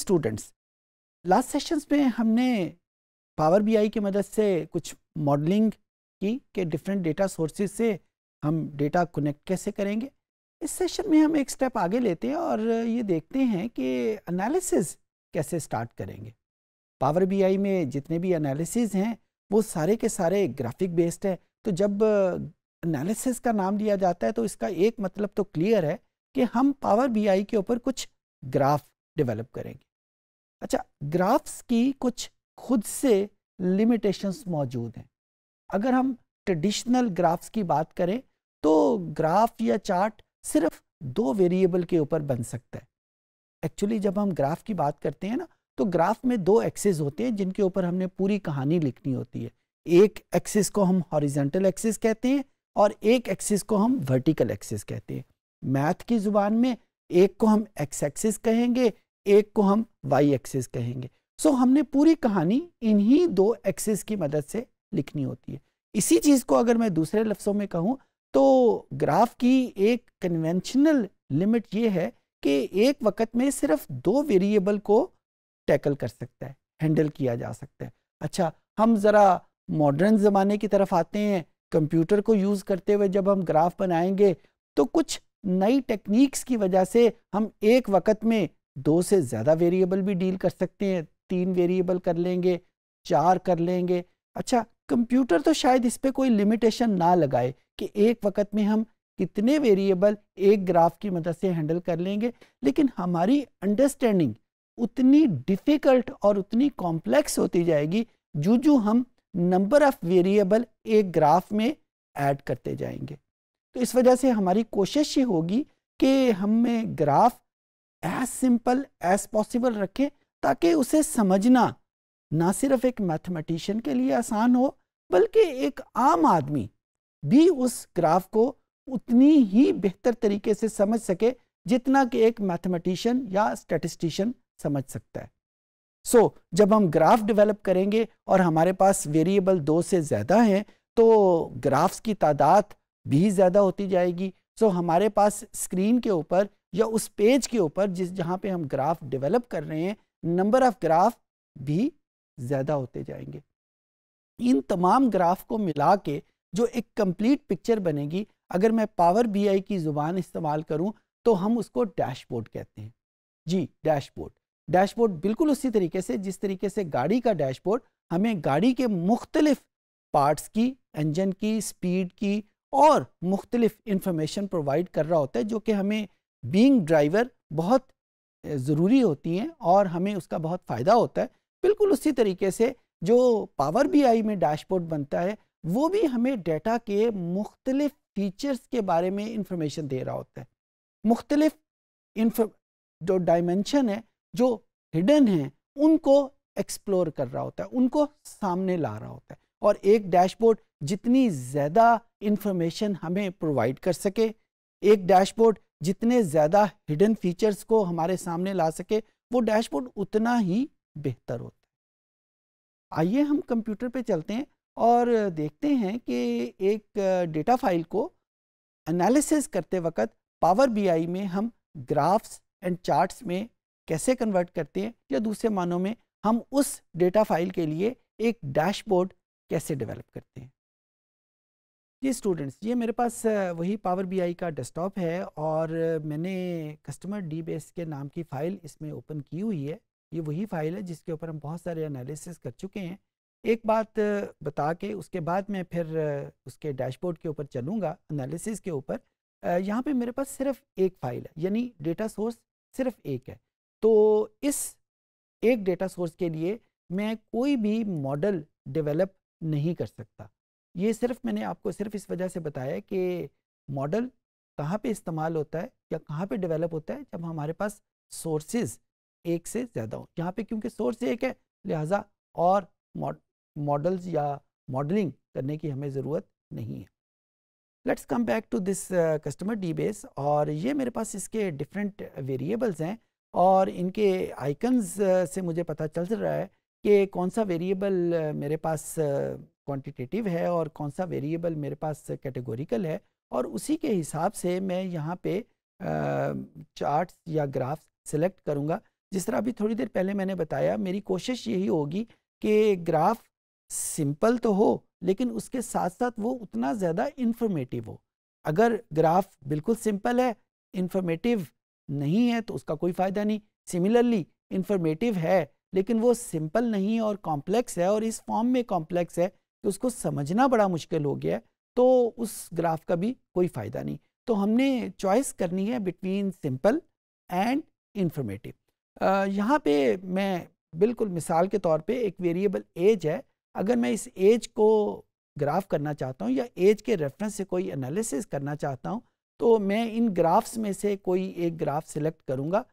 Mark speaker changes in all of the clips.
Speaker 1: Students, last sessions में हमने power BI की मदद से कुछ मॉडलिंग की कि डिफरेंट डेटा सोर्सेज से हम डेटा कनेक्ट कैसे करेंगे। इस सेशन में हम एक स्टेप आगे लेते हैं और ये देखते हैं कि एनालिसिस कैसे स्टार्ट करेंगे। पावर बीआई में जितने भी एनालिसिस हैं वो सारे के सारे ग्राफिक बेस्ड है। तो जब एनालिसिस का नाम लिया जाता है तो इसका एक मतलब तो क्लियर है कि हम पावर बीआई के ऊपर कुछ ग्राफ डेवलप करेंगे। अच्छा, ग्राफ्स की कुछ खुद से लिमिटेशंस मौजूद हैं। अगर हम ट्रेडिशनल ग्राफ्स की बात करें तो ग्राफ या चार्ट सिर्फ 2 वेरिएबल के ऊपर बन सकता है। एक्चुअली जब हम ग्राफ की बात करते हैं ना, तो ग्राफ में 2 एक्सिस होते हैं जिनके ऊपर हमने पूरी कहानी लिखनी होती है। एक एक्सिस को हम हॉरिजॉन्टल एक्सिस कहते हैं और एक एक्सिस को हम वर्टिकल एक्सिस कहते हैं। मैथ की जुबान में एक को हम एक्स एक्सिस कहेंगे, एक को हम वाई एक्सिस कहेंगे। सो हमने पूरी कहानी इन्हीं 2 एक्सिस की मदद से लिखनी होती है। इसी चीज़ को अगर मैं दूसरे लफ्ज़ों में कहूँ तो ग्राफ की एक कन्वेंशनल लिमिट ये है कि एक वक्त में सिर्फ 2 वेरिएबल को टैकल कर सकता है, हैंडल किया जा सकता है। अच्छा, हम ज़रा मॉडर्न ज़माने की तरफ आते हैं। कंप्यूटर को यूज़ करते हुए जब हम ग्राफ बनाएंगे तो कुछ नई टेक्निक्स की वजह से हम एक वक्त में 2 से ज़्यादा वेरिएबल भी डील कर सकते हैं। 3 वेरिएबल कर लेंगे, 4 कर लेंगे। अच्छा, कंप्यूटर तो शायद इस पे कोई लिमिटेशन ना लगाए कि एक वक्त में हम कितने वेरिएबल एक ग्राफ की मदद से हैंडल कर लेंगे, लेकिन हमारी अंडरस्टैंडिंग उतनी डिफ़िकल्ट और उतनी कॉम्प्लेक्स होती जाएगी जो हम नंबर ऑफ़ वेरिएबल एक ग्राफ में ऐड करते जाएंगे। तो इस वजह से हमारी कोशिश ये होगी कि हमें graph as simple as possible रखें ताकि उसे समझना ना सिर्फ एक मैथमेटिशियन के लिए आसान हो, बल्कि एक आम आदमी भी उस ग्राफ को उतनी ही बेहतर तरीके से समझ सके जितना कि एक मैथमेटिशियन या स्टैटिस्टिशियन समझ सकता है। जब हम ग्राफ डेवलप करेंगे और हमारे पास वेरिएबल 2 से ज़्यादा हैं तो ग्राफ्स की तादाद भी ज़्यादा होती जाएगी। हमारे पास स्क्रीन के ऊपर या उस पेज के ऊपर जहाँ पे हम ग्राफ डेवलप कर रहे हैं, नंबर ऑफ़ ग्राफ भी ज़्यादा होते जाएंगे। इन तमाम ग्राफ को मिला के जो एक कंप्लीट पिक्चर बनेगी, अगर मैं पावर बीआई की ज़ुबान इस्तेमाल करूं तो हम उसको डैशबोर्ड कहते हैं। जी, डैशबोर्ड। डैशबोर्ड बिल्कुल उसी तरीके से जिस तरीके से गाड़ी का डैशबोर्ड हमें गाड़ी के मुख्तलिफ पार्ट्स की, इंजन की, स्पीड की और मुख्तलिफ इंफॉर्मेशन प्रोवाइड कर रहा होता है, जो कि हमें बीइंग ड्राइवर बहुत ज़रूरी होती हैं और हमें उसका बहुत फ़ायदा होता है। बिल्कुल उसी तरीके से जो पावर बीआई में डैशबोर्ड बनता है वो भी हमें डेटा के मुख्तलिफ फीचर्स के बारे में इंफॉर्मेशन दे रहा होता है। मुख्तलिफ जो डायमेंशन है, जो हिडन है, उनको एक्सप्लोर कर रहा होता है, उनको सामने ला रहा होता है। और एक डैशबोर्ड जितनी ज़्यादा इंफॉर्मेशन हमें प्रोवाइड कर सके, एक डैशबोर्ड जितने ज़्यादा हिडन फीचर्स को हमारे सामने ला सके, वो डैशबोर्ड उतना ही बेहतर होता है। आइए हम कंप्यूटर पे चलते हैं और देखते हैं कि एक डेटा फाइल को एनालिसिस करते वक्त पावर बीआई में हम ग्राफ्स एंड चार्ट्स में कैसे कन्वर्ट करते हैं, या दूसरे मानों में हम उस डेटा फाइल के लिए एक डैशबोर्ड कैसे डेवलप करते हैं। जी स्टूडेंट्स, ये मेरे पास वही पावर बीआई का डेस्कटॉप है और मैंने कस्टमर डीबेस के नाम की फ़ाइल इसमें ओपन की हुई है। ये वही फ़ाइल है जिसके ऊपर हम बहुत सारे एनालिसिस कर चुके हैं। एक बात बता के उसके बाद मैं फिर उसके डैशबोर्ड के ऊपर चलूँगा, एनालिसिस के ऊपर। यहाँ पे मेरे पास सिर्फ एक फ़ाइल है, यानी डेटा सोर्स सिर्फ एक है। तो इस एक डेटा सोर्स के लिए मैं कोई भी मॉडल डेवलप नहीं कर सकता। ये सिर्फ मैंने आपको सिर्फ इस वजह से बताया कि मॉडल कहाँ पे इस्तेमाल होता है या कहाँ पे डेवलप होता है, जब हमारे पास सोर्सेज एक से ज़्यादा हो। यहाँ पे क्योंकि सोर्स एक है, लिहाजा और मॉडल्स या मॉडलिंग करने की हमें ज़रूरत नहीं है। Let's come back to this customer database. और ये मेरे पास इसके डिफरेंट वेरिएबल्स हैं और इनके आइकन्स से मुझे पता चल रहा है कि कौन सा वेरिएबल मेरे पास क्वांटिटेटिव है और कौन सा वेरिएबल मेरे पास कैटेगोरिकल है, और उसी के हिसाब से मैं यहाँ पे चार्ट्स या ग्राफ्स सेलेक्ट करूँगा जिस तरह अभी थोड़ी देर पहले मैंने बताया, मेरी कोशिश यही होगी कि ग्राफ सिंपल तो हो लेकिन उसके साथ साथ वो उतना ज़्यादा इंफॉर्मेटिव हो। अगर ग्राफ बिल्कुल सिंपल है, इंफॉर्मेटिव नहीं है तो उसका कोई फ़ायदा नहीं। सिमिलरली इंफॉर्मेटिव है लेकिन वो सिंपल नहीं है और कॉम्प्लेक्स है, और इस फॉर्म में कॉम्प्लेक्स है कि उसको समझना बड़ा मुश्किल हो गया है, तो उस ग्राफ का भी कोई फ़ायदा नहीं। तो हमने चॉइस करनी है बिटवीन सिंपल एंड इंफॉर्मेटिव। यहाँ पे मैं बिल्कुल मिसाल के तौर पे एक वेरिएबल एज है, अगर मैं इस एज को ग्राफ करना चाहता हूँ या एज के रेफरेंस से कोई एनालिसिस करना चाहता हूँ, तो मैं इन ग्राफ्स में से कोई एक ग्राफ सिलेक्ट करूँगा।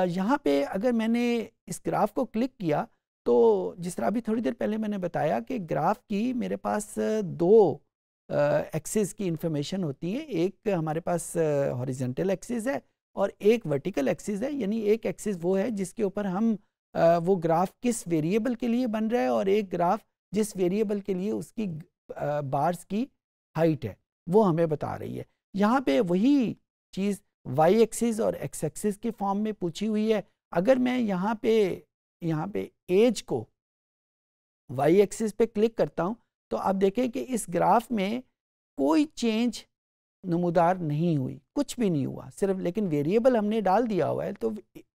Speaker 1: यहाँ पे अगर मैंने इस ग्राफ को क्लिक किया तो जिस तरह अभी थोड़ी देर पहले मैंने बताया कि ग्राफ की मेरे पास दो एक्सिस की इंफॉर्मेशन होती है। एक हमारे पास हॉरिजॉन्टल एक्सिस है और एक वर्टिकल एक्सिस है। यानी एक एक्सिस वो है जिसके ऊपर हम वो ग्राफ किस वेरिएबल के लिए बन रहा है, और एक ग्राफ जिस वेरिएबल के लिए उसकी बार्स की हाइट है वो हमें बता रही है। यहाँ पे वही चीज़ वाई एक्सिस और एक्स एक्सिस के फॉर्म में पूछी हुई है। अगर मैं यहाँ पे एज को वाई एक्सिस पे क्लिक करता हूँ तो आप देखें कि इस ग्राफ में कोई चेंज नमूदार नहीं हुई, कुछ भी नहीं हुआ, सिर्फ लेकिन वेरिएबल हमने डाल दिया हुआ है तो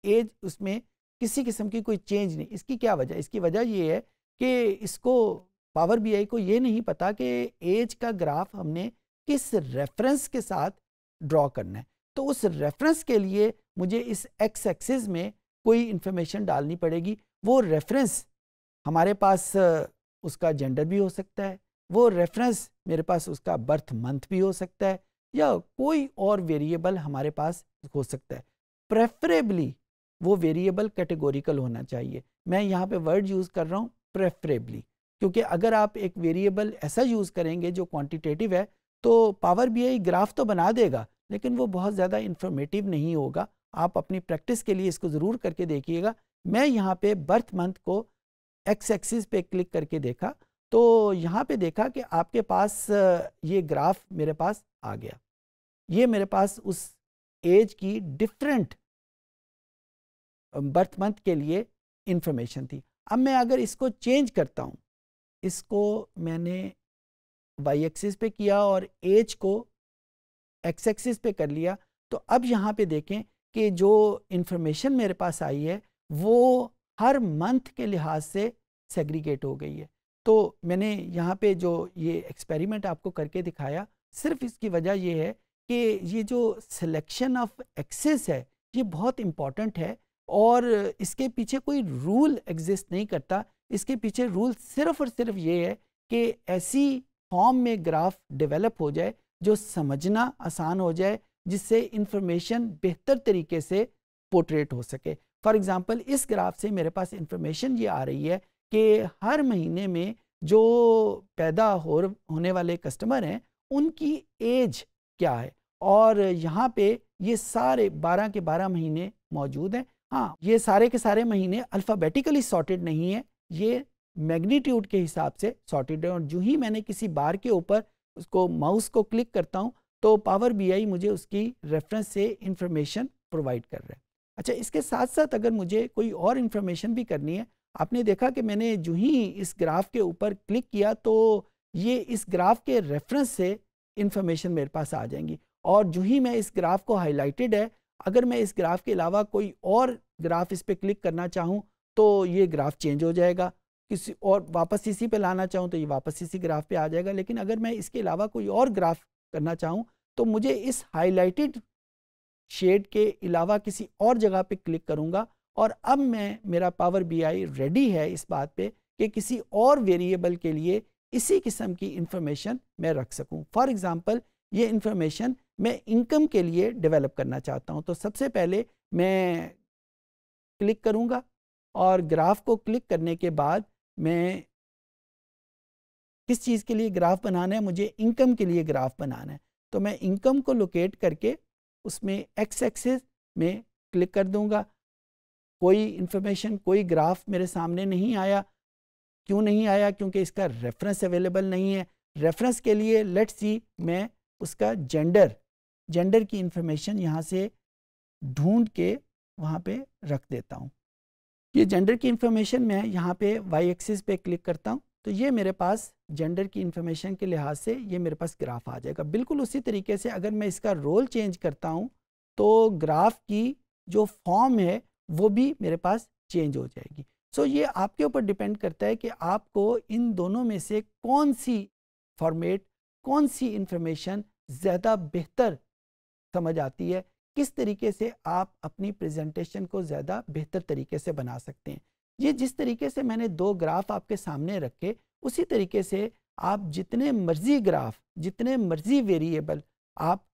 Speaker 1: एज उसमें किसी किस्म की कोई चेंज नहीं। इसकी क्या वजह? इसकी वजह ये है कि इसको पावर बीआई को ये नहीं पता कि एज का ग्राफ हमने किस रेफरेंस के साथ ड्रॉ करना है। तो उस रेफरेंस के लिए मुझे इस एक्स एक्सिस में कोई इंफॉर्मेशन डालनी पड़ेगी। वो रेफरेंस हमारे पास उसका जेंडर भी हो सकता है, वो रेफरेंस मेरे पास उसका बर्थ मंथ भी हो सकता है, या कोई और वेरिएबल हमारे पास हो सकता है। प्रेफरेबली वो वेरिएबल कैटेगोरिकल होना चाहिए। मैं यहाँ पे वर्ड यूज़ कर रहा हूँ प्रेफरेबली, क्योंकि अगर आप एक वेरिएबल ऐसा यूज़ करेंगे जो क्वांटिटेटिव है तो पावर बीआई ग्राफ तो बना देगा लेकिन वो बहुत ज़्यादा इंफॉर्मेटिव नहीं होगा। आप अपनी प्रैक्टिस के लिए इसको ज़रूर करके देखिएगा। मैं यहाँ पे बर्थ मंथ को एक्स एक्सिस पे क्लिक करके देखा तो यहाँ पे देखा कि आपके पास ये ग्राफ मेरे पास आ गया। ये मेरे पास उस एज की डिफरेंट बर्थ मंथ के लिए इंफॉर्मेशन थी। अब मैं अगर इसको चेंज करता हूँ, इसको मैंने वाई एक्सिस पे किया और एज को एक्स एक्सिस पे कर लिया, तो अब यहाँ पे देखें कि जो इंफॉर्मेशन मेरे पास आई है वो हर मंथ के लिहाज से सेग्रीगेट हो गई है। तो मैंने यहाँ पे जो ये एक्सपेरिमेंट आपको करके दिखाया, सिर्फ इसकी वजह ये है कि ये जो सिलेक्शन ऑफ एक्सिस है ये बहुत इम्पॉर्टेंट है, और इसके पीछे कोई रूल एग्जिस्ट नहीं करता। इसके पीछे रूल सिर्फ और सिर्फ ये है कि ऐसी फॉर्म में ग्राफ डेवलप हो जाए जो समझना आसान हो जाए, जिससे इंफॉर्मेशन बेहतर तरीके से पोर्ट्रेट हो सके। फॉर एग्जांपल इस ग्राफ से मेरे पास इंफॉर्मेशन ये आ रही है कि हर महीने में जो पैदा होने वाले कस्टमर हैं उनकी एज क्या है, और यहाँ पे ये सारे 12 के 12 महीने मौजूद हैं। हाँ, ये सारे के सारे महीने अल्फ़ाबेटिकली सॉर्टेड नहीं है, ये मैग्नीट्यूड के हिसाब से सॉर्टेड है, और जो ही मैंने किसी बार के ऊपर उसको माउस को क्लिक करता हूँ तो पावर बीआई मुझे उसकी रेफरेंस से इंफॉर्मेशन प्रोवाइड कर रहा है। अच्छा, इसके साथ साथ अगर मुझे कोई और इंफॉर्मेशन भी करनी है, आपने देखा कि मैंने जो ही इस ग्राफ के ऊपर क्लिक किया तो ये इस ग्राफ के रेफरेंस से इंफॉर्मेशन मेरे पास आ जाएंगी, और जो ही मैं इस ग्राफ को हाईलाइटेड है, अगर मैं इस ग्राफ के अलावा कोई और ग्राफ इस पर क्लिक करना चाहूँ तो ये ग्राफ चेंज हो जाएगा, किसी और वापस इसी पे लाना चाहूँ तो ये वापस इसी ग्राफ पे आ जाएगा। लेकिन अगर मैं इसके अलावा कोई और ग्राफ करना चाहूँ तो मुझे इस हाईलाइटेड शेड के अलावा किसी और जगह पे क्लिक करूँगा, और अब मेरा पावर बीआई रेडी है इस बात पे कि किसी और वेरिएबल के लिए इसी किस्म की इंफॉर्मेशन मैं रख सकूँ। फॉर एग्ज़ाम्पल ये इंफॉर्मेशन मैं इनकम के लिए डेवलप करना चाहता हूँ, तो सबसे पहले मैं क्लिक करूँगा, और ग्राफ को क्लिक करने के बाद मैं किस चीज़ के लिए ग्राफ बनाना है, मुझे इनकम के लिए ग्राफ बनाना है, तो मैं इनकम को लोकेट करके उसमें एक्स एक्सिस में क्लिक कर दूंगा। कोई इंफॉर्मेशन, कोई ग्राफ मेरे सामने नहीं आया। क्यों नहीं आया? क्योंकि इसका रेफरेंस अवेलेबल नहीं है। रेफरेंस के लिए लेट्स सी मैं उसका जेंडर की इंफॉर्मेशन यहाँ से ढूंढ के वहाँ पे रख देता हूँ। ये जेंडर की इंफॉर्मेशन मैं यहाँ पे वाई एक्सिस पे क्लिक करता हूँ तो ये मेरे पास जेंडर की इंफॉर्मेशन के लिहाज से ये मेरे पास ग्राफ आ जाएगा। बिल्कुल उसी तरीके से अगर मैं इसका रोल चेंज करता हूँ तो ग्राफ की जो फॉर्म है वो भी मेरे पास चेंज हो जाएगी। सो ये आपके ऊपर डिपेंड करता है कि आपको इन दोनों में से कौन सी फॉर्मेट, कौन सी इंफॉर्मेशन ज़्यादा बेहतर समझ आती है, किस तरीके से आप अपनी प्रेजेंटेशन को ज़्यादा बेहतर तरीके से बना सकते हैं। ये जिस तरीके से मैंने दो ग्राफ आपके सामने रखे उसी तरीके से आप जितने मर्जी ग्राफ, जितने मर्जी वेरिएबल आप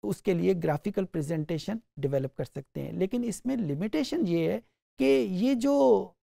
Speaker 1: उसके लिए ग्राफिकल प्रेजेंटेशन डेवलप कर सकते हैं। लेकिन इसमें लिमिटेशन ये है कि ये जो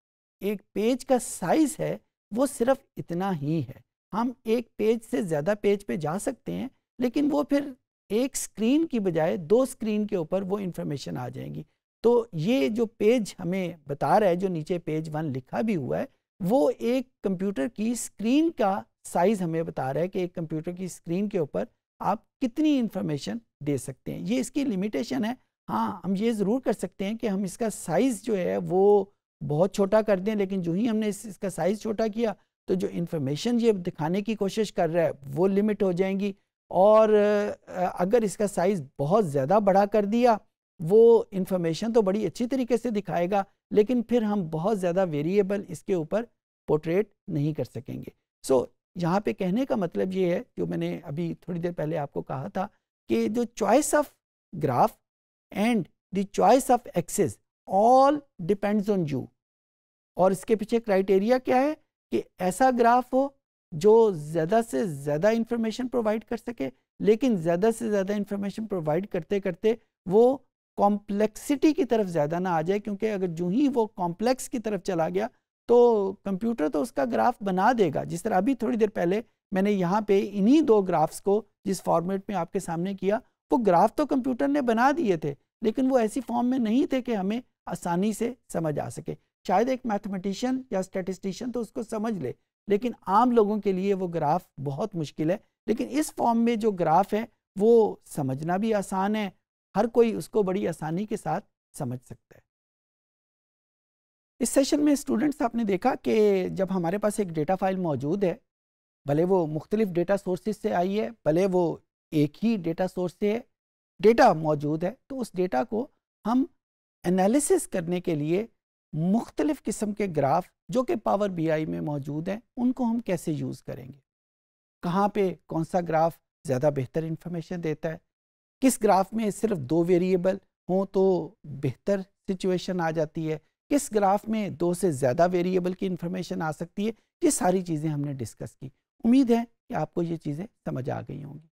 Speaker 1: एक पेज का साइज़ है वो सिर्फ इतना ही है। हम एक पेज से ज़्यादा पेज पे जा सकते हैं लेकिन वो फिर एक स्क्रीन की बजाय दो स्क्रीन के ऊपर वो इंफॉर्मेशन आ जाएंगी। तो ये जो पेज हमें बता रहा है, जो नीचे पेज 1 लिखा भी हुआ है, वो एक कंप्यूटर की स्क्रीन का साइज़ हमें बता रहा है कि एक कंप्यूटर की स्क्रीन के ऊपर आप कितनी इंफॉर्मेशन दे सकते हैं। ये इसकी लिमिटेशन है। हाँ, हम ये ज़रूर कर सकते हैं कि हम इसका साइज़ जो है वो बहुत छोटा कर दें, लेकिन जो ही हमने इसका साइज़ छोटा किया तो जो इंफॉर्मेशन ये दिखाने की कोशिश कर रहा है वो लिमिट हो जाएंगी। और अगर इसका साइज़ बहुत ज़्यादा बड़ा कर दिया, वो इंफॉर्मेशन तो बड़ी अच्छी तरीके से दिखाएगा लेकिन फिर हम बहुत ज़्यादा वेरिएबल इसके ऊपर पोर्ट्रेट नहीं कर सकेंगे। सो यहाँ पे कहने का मतलब ये है, जो मैंने अभी थोड़ी देर पहले आपको कहा था, कि जो choice of graph and the choice of axis all depends on you. और इसके पीछे क्राइटेरिया क्या है कि ऐसा ग्राफ हो जो ज़्यादा से ज़्यादा इंफॉर्मेशन प्रोवाइड कर सके, लेकिन ज़्यादा से ज़्यादा इंफॉर्मेशन प्रोवाइड करते करते वो कॉम्प्लेक्सिटी की तरफ ज़्यादा ना आ जाए, क्योंकि अगर जो ही वो कॉम्प्लेक्स की तरफ चला गया तो कंप्यूटर तो उसका ग्राफ बना देगा। जिस तरह अभी थोड़ी देर पहले मैंने यहाँ पे इन्हीं दो ग्राफ्स को जिस फॉर्मेट में आपके सामने किया, वो ग्राफ तो कंप्यूटर ने बना दिए थे लेकिन वो ऐसी फॉर्म में नहीं थे कि हमें आसानी से समझ आ सके। शायद एक मैथमेटिशियन या स्टैटिस्टिशियन तो उसको समझ ले, लेकिन आम लोगों के लिए वो ग्राफ बहुत मुश्किल है। लेकिन इस फॉर्म में जो ग्राफ है वो समझना भी आसान है, हर कोई उसको बड़ी आसानी के साथ समझ सकता है। इस सेशन में स्टूडेंट्स, आपने देखा कि जब हमारे पास एक डेटा फाइल मौजूद है, भले वो मुख्तलिफ डेटा सोर्सेज से आई है, भले वो एक ही डेटा सोर्स से डेटा मौजूद है, तो उस डेटा को हम एनालिसिस करने के लिए मुख्तलिफ किस्म के ग्राफ जो कि पावर बीआई में मौजूद हैं उनको हम कैसे यूज़ करेंगे, कहाँ पे कौन सा ग्राफ ज़्यादा बेहतर इंफॉर्मेशन देता है, किस ग्राफ में सिर्फ दो वेरिएबल हों तो बेहतर सिचुएशन आ जाती है, किस ग्राफ में दो से ज़्यादा वेरिएबल की इंफॉर्मेशन आ सकती है। ये सारी चीज़ें हमने डिस्कस की। उम्मीद है कि आपको ये चीज़ें समझ आ गई होंगी।